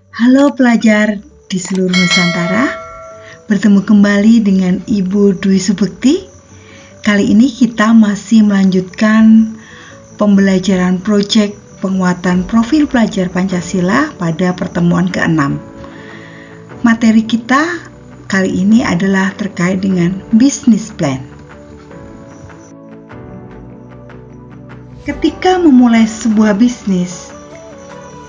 Halo pelajar di seluruh Nusantara, bertemu kembali dengan Ibu Dwi Subekti. Kali ini kita masih melanjutkan pembelajaran proyek penguatan profil pelajar Pancasila pada pertemuan ke-6. Materi kita kali ini adalah terkait dengan business plan. Ketika memulai sebuah bisnis,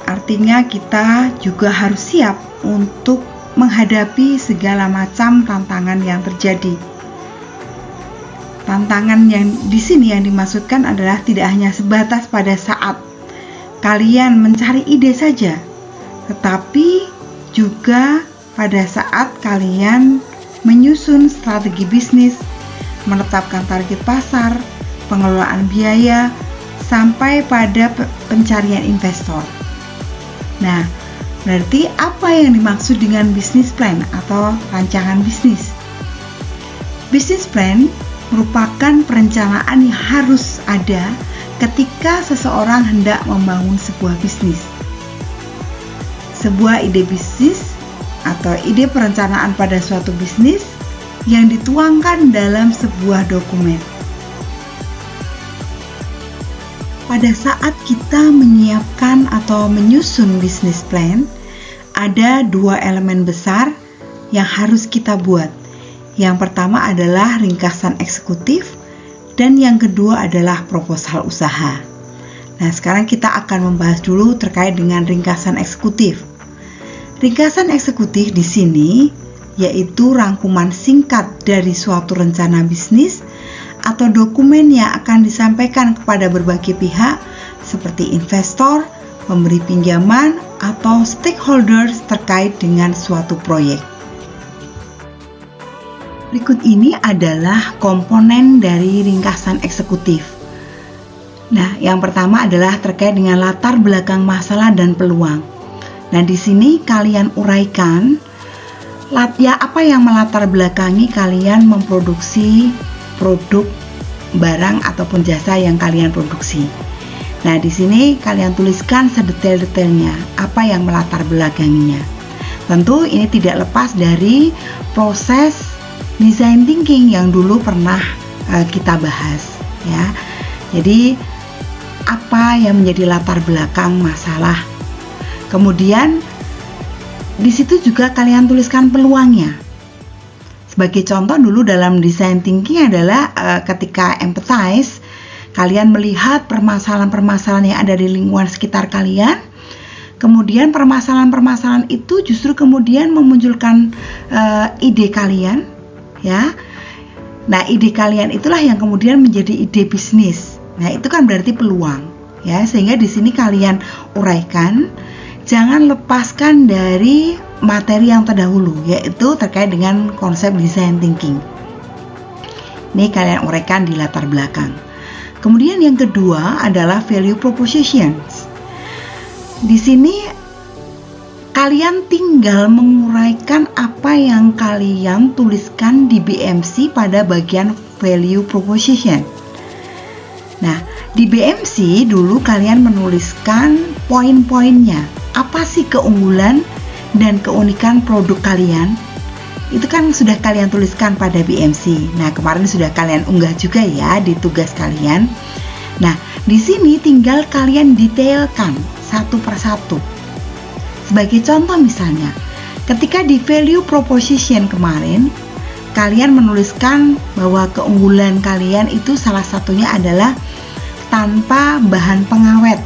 artinya kita juga harus siap untuk menghadapi segala macam tantangan yang terjadi. Tantangan yang di sini yang dimaksudkan adalah tidak hanya sebatas pada saat kalian mencari ide saja, tetapi juga pada saat kalian menyusun strategi bisnis, menetapkan target pasar, pengelolaan biaya, sampai pada pencarian investor. Nah, berarti apa yang dimaksud dengan business plan atau rancangan bisnis? Business plan merupakan perencanaan yang harus ada ketika seseorang hendak membangun sebuah bisnis. Sebuah ide bisnis atau ide perencanaan pada suatu bisnis yang dituangkan dalam sebuah dokumen. Pada saat kita menyiapkan atau menyusun business plan, ada dua elemen besar yang harus kita buat. Yang pertama adalah ringkasan eksekutif dan yang kedua adalah proposal usaha. Nah, sekarang kita akan membahas dulu terkait dengan ringkasan eksekutif. Ringkasan eksekutif di sini yaitu rangkuman singkat dari suatu rencana bisnis atau dokumen yang akan disampaikan kepada berbagai pihak seperti investor, pemberi pinjaman, atau stakeholders terkait dengan suatu proyek. Berikut ini adalah komponen dari ringkasan eksekutif. Nah, yang pertama adalah terkait dengan latar belakang masalah dan peluang. Nah, di sini kalian uraikan apa yang melatar belakangi kalian memproduksi produk, barang ataupun jasa yang kalian produksi. Nah, di sini kalian tuliskan sedetail-detailnya apa yang melatar belakanginya. Tentu ini tidak lepas dari proses design thinking yang dulu pernah kita bahas, ya. Jadi apa yang menjadi latar belakang masalah. Kemudian di situ juga kalian tuliskan peluangnya. Sebagai contoh dulu dalam design thinking adalah ketika empathize, kalian melihat permasalahan-permasalahan yang ada di lingkungan sekitar kalian. Kemudian permasalahan-permasalahan itu justru kemudian memunculkan ide kalian, ya. Nah, ide kalian itulah yang kemudian menjadi ide bisnis. Nah, itu kan berarti peluang, ya. Sehingga di sini kalian uraikan, jangan lepaskan dari materi yang terdahulu, yaitu terkait dengan konsep design thinking. Ini kalian uraikan di latar belakang. Kemudian yang kedua adalah value propositions. Di sini kalian tinggal menguraikan apa yang kalian tuliskan di BMC pada bagian value proposition. Nah, di BMC dulu kalian menuliskan poin-poinnya. Apa sih keunggulan dan keunikan produk kalian? Itu kan sudah kalian tuliskan pada BMC. Nah, kemarin sudah kalian unggah juga ya di tugas kalian. Nah, di sini tinggal kalian detailkan satu persatu. Sebagai contoh misalnya, ketika di value proposition kemarin, kalian menuliskan bahwa keunggulan kalian itu salah satunya adalah tanpa bahan pengawet.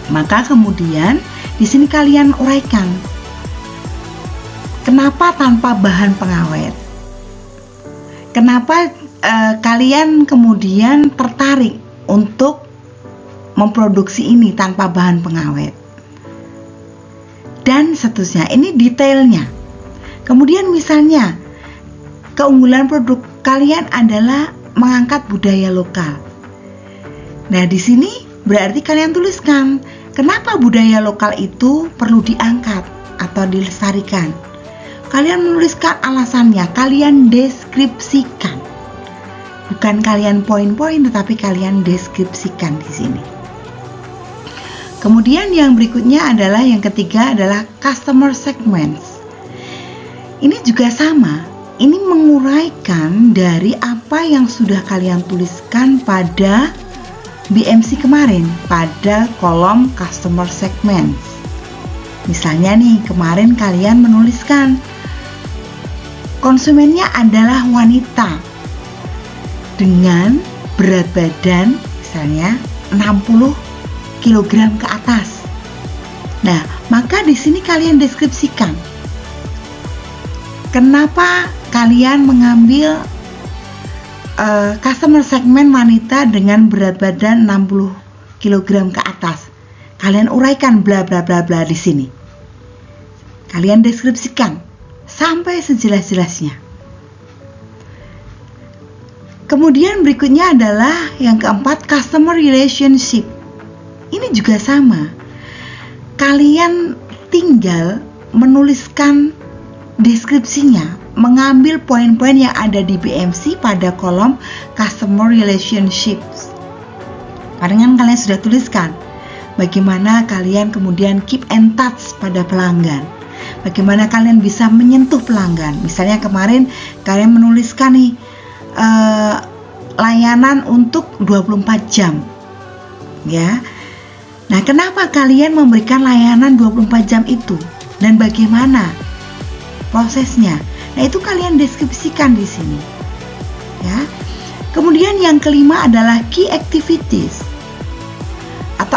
Maka kemudian di sini kalian uraikan kenapa tanpa bahan pengawet. Kenapa kalian kemudian tertarik untuk memproduksi ini tanpa bahan pengawet. Dan seterusnya, ini detailnya. Kemudian misalnya keunggulan produk kalian adalah mengangkat budaya lokal. Nah, di sini berarti kalian tuliskan kenapa budaya lokal itu perlu diangkat atau dilestarikan. Kalian menuliskan alasannya, kalian deskripsikan. Bukan kalian poin-poin, tetapi kalian deskripsikan di sini. Kemudian yang berikutnya adalah yang ketiga adalah customer segments. Ini juga sama. Ini menguraikan dari apa yang sudah kalian tuliskan pada BMC kemarin pada kolom customer segments. Misalnya nih, kemarin kalian menuliskan konsumennya adalah wanita dengan berat badan misalnya 60 kg ke atas. Nah, maka di sini kalian deskripsikan kenapa kalian mengambil customer segmen wanita dengan berat badan 60 kg ke atas. Kalian uraikan bla bla bla bla di sini. Kalian deskripsikan sampai sejelas-jelasnya. Kemudian berikutnya adalah yang keempat, customer relationship. Ini juga sama. Kalian tinggal menuliskan deskripsinya, mengambil poin-poin yang ada di BMC pada kolom customer relationships. Padahal kalian sudah tuliskan bagaimana kalian kemudian keep in touch pada pelanggan, bagaimana kalian bisa menyentuh pelanggan. Misalnya kemarin kalian menuliskan nih layanan untuk 24 jam ya. Nah, kenapa kalian memberikan layanan 24 jam itu dan bagaimana prosesnya? Nah, itu kalian deskripsikan di sini. Ya. Kemudian yang kelima adalah key activities atau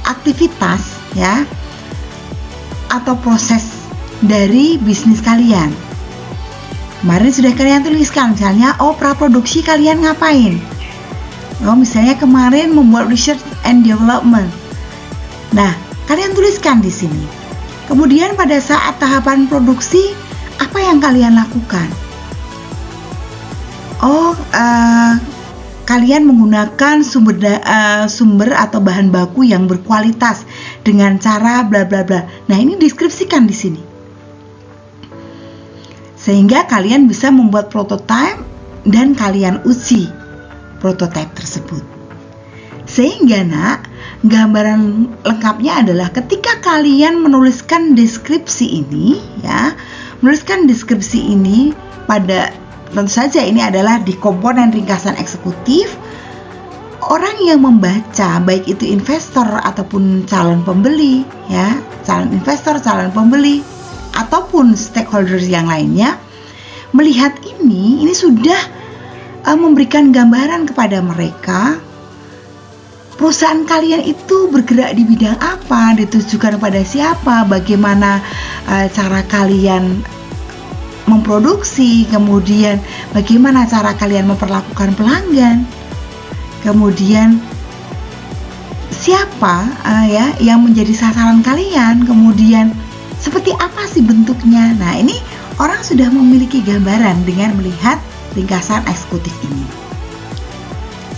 aktivitas ya, atau proses dari bisnis kalian. Kemarin sudah kalian tuliskan, misalnya praproduksi kalian ngapain? Misalnya kemarin membuat research and development. Nah, kalian tuliskan di sini. Kemudian pada saat tahapan produksi, apa yang kalian lakukan? Kalian menggunakan sumber atau bahan baku yang berkualitas dengan cara bla bla bla. Nah, ini deskripsikan di sini. Sehingga kalian bisa membuat prototipe dan kalian uji prototipe tersebut. Sehingga gambaran lengkapnya adalah ketika kalian menuliskan deskripsi ini ya, menuliskan deskripsi ini pada, tentu saja ini adalah di komponen ringkasan eksekutif. Orang yang membaca, baik itu investor ataupun calon pembeli ya, calon investor, calon pembeli ataupun stakeholders yang lainnya, melihat ini sudah memberikan gambaran kepada mereka perusahaan kalian itu bergerak di bidang apa, ditujukan pada siapa, bagaimana cara kalian memproduksi, kemudian bagaimana cara kalian memperlakukan pelanggan, kemudian siapa yang menjadi sasaran kalian, kemudian seperti apa sih bentuknya. Nah, ini orang sudah memiliki gambaran dengan melihat ringkasan eksekutif ini.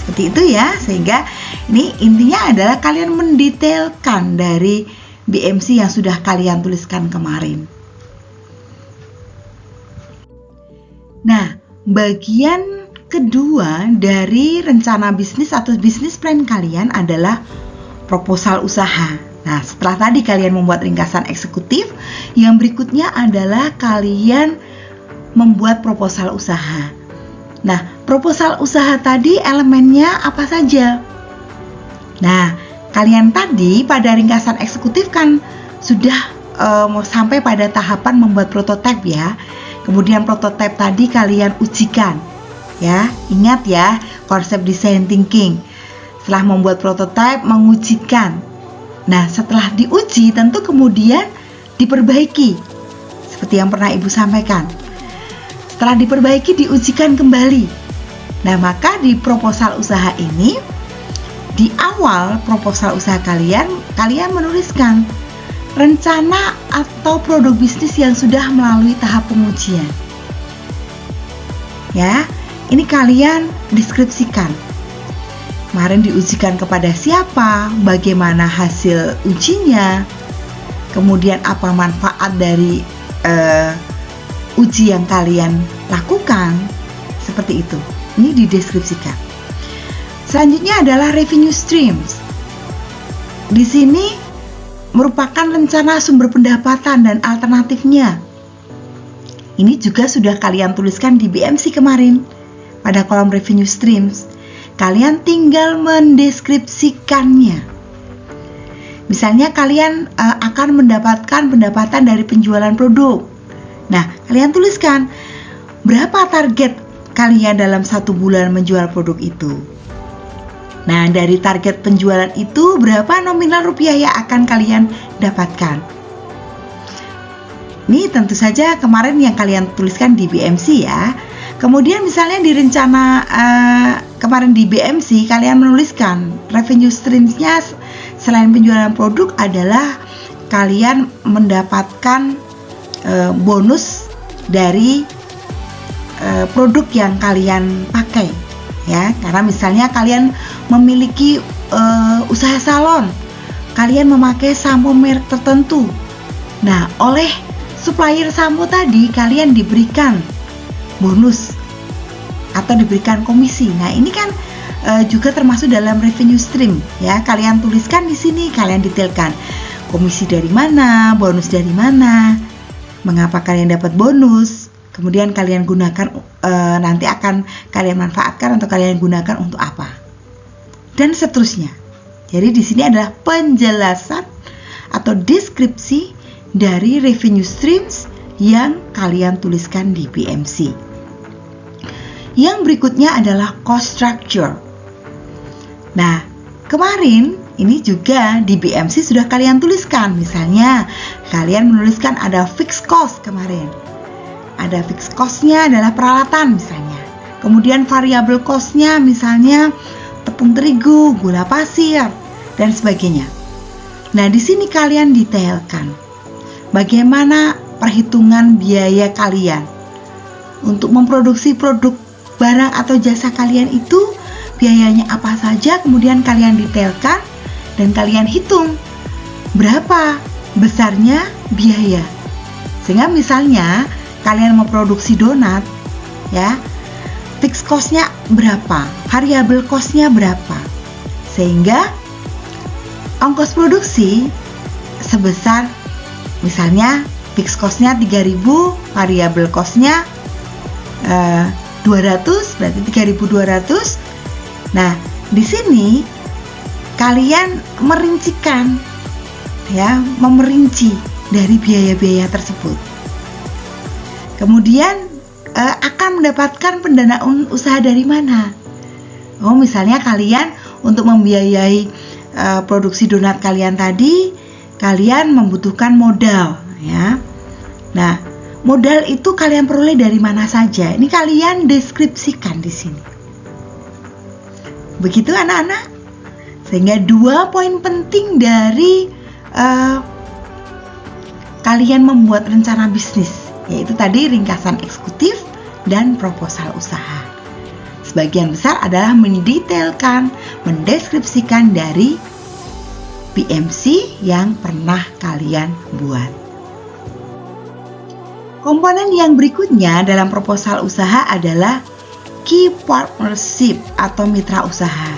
Seperti itu ya, sehingga ini intinya adalah kalian mendetailkan dari BMC yang sudah kalian tuliskan kemarin. Nah, bagian kedua dari rencana bisnis atau bisnis plan kalian adalah proposal usaha. Nah, setelah tadi kalian membuat ringkasan eksekutif, yang berikutnya adalah kalian membuat proposal usaha. Nah, proposal usaha tadi elemennya apa saja? Nah, kalian tadi pada ringkasan eksekutif kan sudah mau sampai pada tahapan membuat prototipe ya. Kemudian prototipe tadi kalian ujikan ya. Ingat ya, konsep design thinking. Setelah membuat prototipe, mengujikan. Nah, setelah diuji tentu kemudian diperbaiki. Seperti yang pernah Ibu sampaikan. Setelah diperbaiki, diujikan kembali. Nah, maka di proposal usaha ini, di awal proposal usaha kalian menuliskan rencana atau produk bisnis yang sudah melalui tahap pengujian. Ya, ini kalian deskripsikan. Kemarin diujikan kepada siapa, bagaimana hasil ujinya, kemudian apa manfaat dari uji yang kalian lakukan, seperti itu. Ini dideskripsikan. Selanjutnya adalah revenue streams. di sini merupakan rencana sumber pendapatan dan alternatifnya. Ini juga sudah kalian tuliskan di BMC kemarin pada kolom revenue streams. Kalian tinggal mendeskripsikannya. Misalnya kalian akan mendapatkan pendapatan dari penjualan produk. Nah, kalian tuliskan berapa target kalian dalam 1 bulan menjual produk itu. Nah, dari target penjualan itu berapa nominal rupiah yang akan kalian dapatkan. Ini tentu saja kemarin yang kalian tuliskan di BMC ya. Kemudian misalnya di rencana kemarin di BMC kalian menuliskan revenue streams-nya selain penjualan produk adalah kalian mendapatkan bonus dari produk yang kalian pakai ya, karena misalnya kalian memiliki usaha salon, kalian memakai sampo merek tertentu. Nah, oleh supplier sampo tadi kalian diberikan bonus atau diberikan komisi. Nah, ini kan juga termasuk dalam revenue stream ya. Kalian tuliskan di sini, kalian detailkan komisi dari mana, bonus dari mana, mengapa kalian dapat bonus, kemudian kalian gunakan nanti akan kalian manfaatkan atau kalian gunakan untuk apa, dan seterusnya. Jadi di sini adalah penjelasan atau deskripsi dari revenue streams yang kalian tuliskan di BMC. Yang berikutnya adalah cost structure. Nah, kemarin ini juga di BMC sudah kalian tuliskan. Misalnya kalian menuliskan ada fixed cost kemarin. Ada fixed cost-nya adalah peralatan misalnya. Kemudian variable cost-nya misalnya tepung terigu, gula pasir, dan sebagainya. Nah, di sini kalian detailkan bagaimana perhitungan biaya kalian untuk memproduksi produk barang atau jasa kalian itu, biayanya apa saja, kemudian kalian detailkan dan kalian hitung berapa besarnya biaya. Sehingga misalnya kalian memproduksi donat ya, fixed cost-nya berapa, variable cost-nya berapa, sehingga ongkos produksi sebesar misalnya fixed cost-nya 3.000, variable cost-nya 200, berarti 3.200. Nah, di sini kalian merincikan ya, memerinci dari biaya-biaya tersebut. Kemudian akan mendapatkan pendanaan usaha dari mana? Oh, misalnya kalian untuk membiayai produksi donat kalian tadi, kalian membutuhkan modal ya. Nah, modal itu kalian peroleh dari mana saja? Ini kalian deskripsikan di sini. Begitu anak-anak. Sehingga 2 poin penting dari kalian membuat rencana bisnis, yaitu tadi ringkasan eksekutif dan proposal usaha. Sebagian besar adalah mendetailkan, mendeskripsikan dari BMC yang pernah kalian buat. Komponen yang berikutnya dalam proposal usaha adalah key partnership atau mitra usaha.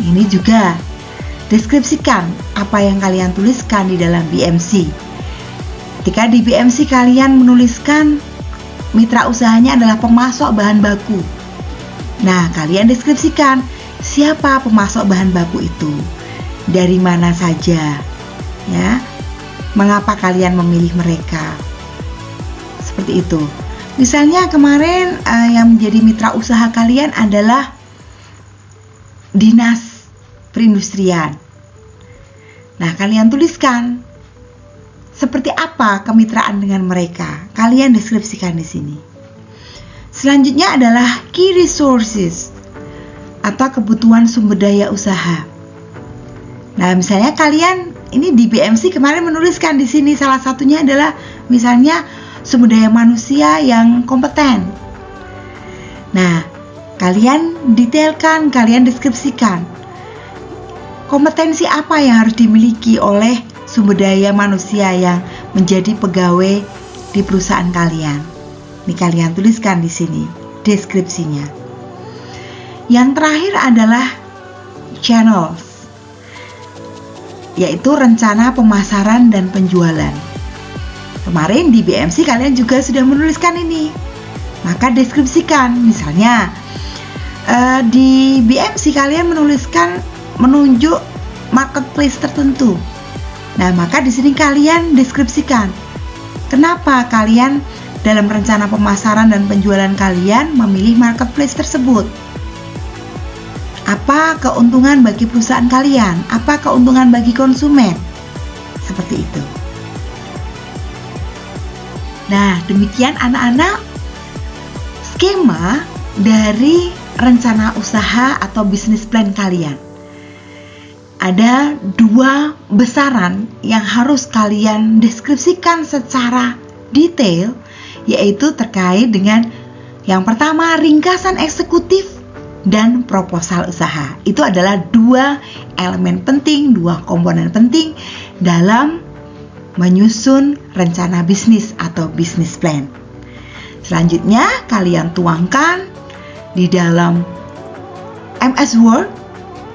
Ini juga deskripsikan apa yang kalian tuliskan di dalam BMC. Ketika di BMC kalian menuliskan mitra usahanya adalah pemasok bahan baku. Nah, kalian deskripsikan siapa pemasok bahan baku itu, dari mana saja, ya, mengapa kalian memilih mereka, seperti itu. Misalnya kemarin yang menjadi mitra usaha kalian adalah dinas perindustrian. Nah, kalian tuliskan seperti apa kemitraan dengan mereka. Kalian deskripsikan di sini. Selanjutnya adalah key resources atau kebutuhan sumber daya usaha. Nah, misalnya kalian ini di BMC kemarin menuliskan di sini salah satunya adalah misalnya sumber daya manusia yang kompeten. Nah, kalian detailkan, kalian deskripsikan kompetensi apa yang harus dimiliki oleh sumber daya manusia yang menjadi pegawai di perusahaan kalian. Ini kalian tuliskan di sini deskripsinya. Yang terakhir adalah channels. yaitu rencana pemasaran dan penjualan. Kemarin di BMC kalian juga sudah menuliskan ini. Maka deskripsikan, misalnya di BMC kalian menuliskan menunjuk marketplace tertentu. Nah, maka di sini kalian deskripsikan kenapa kalian dalam rencana pemasaran dan penjualan kalian memilih marketplace tersebut. Apa keuntungan bagi perusahaan kalian? Apa keuntungan bagi konsumen? Seperti itu. Nah, demikian anak-anak skema dari rencana usaha atau bisnis plan kalian. Ada 2 besaran yang harus kalian deskripsikan secara detail, yaitu terkait dengan yang pertama ringkasan eksekutif dan proposal usaha. Itu adalah 2 elemen penting, 2 komponen penting dalam menyusun rencana bisnis atau business plan. Selanjutnya kalian tuangkan di dalam MS Word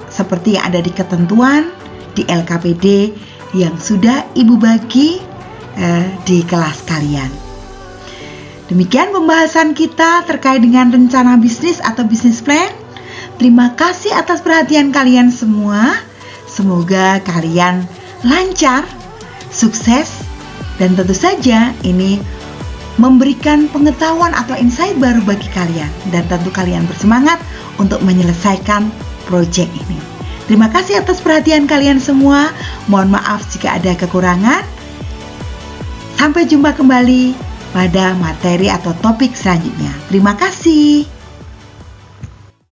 seperti yang ada di ketentuan di LKPD yang sudah Ibu bagi di kelas kalian. Demikian pembahasan kita terkait dengan rencana bisnis atau business plan. Terima kasih atas perhatian kalian semua. Semoga kalian lancar, sukses, dan tentu saja ini memberikan pengetahuan atau insight baru bagi kalian, dan tentu kalian bersemangat untuk menyelesaikan proyek ini. Terima kasih atas perhatian kalian semua. Mohon maaf jika ada kekurangan. Sampai jumpa kembali pada materi atau topik selanjutnya. Terima kasih.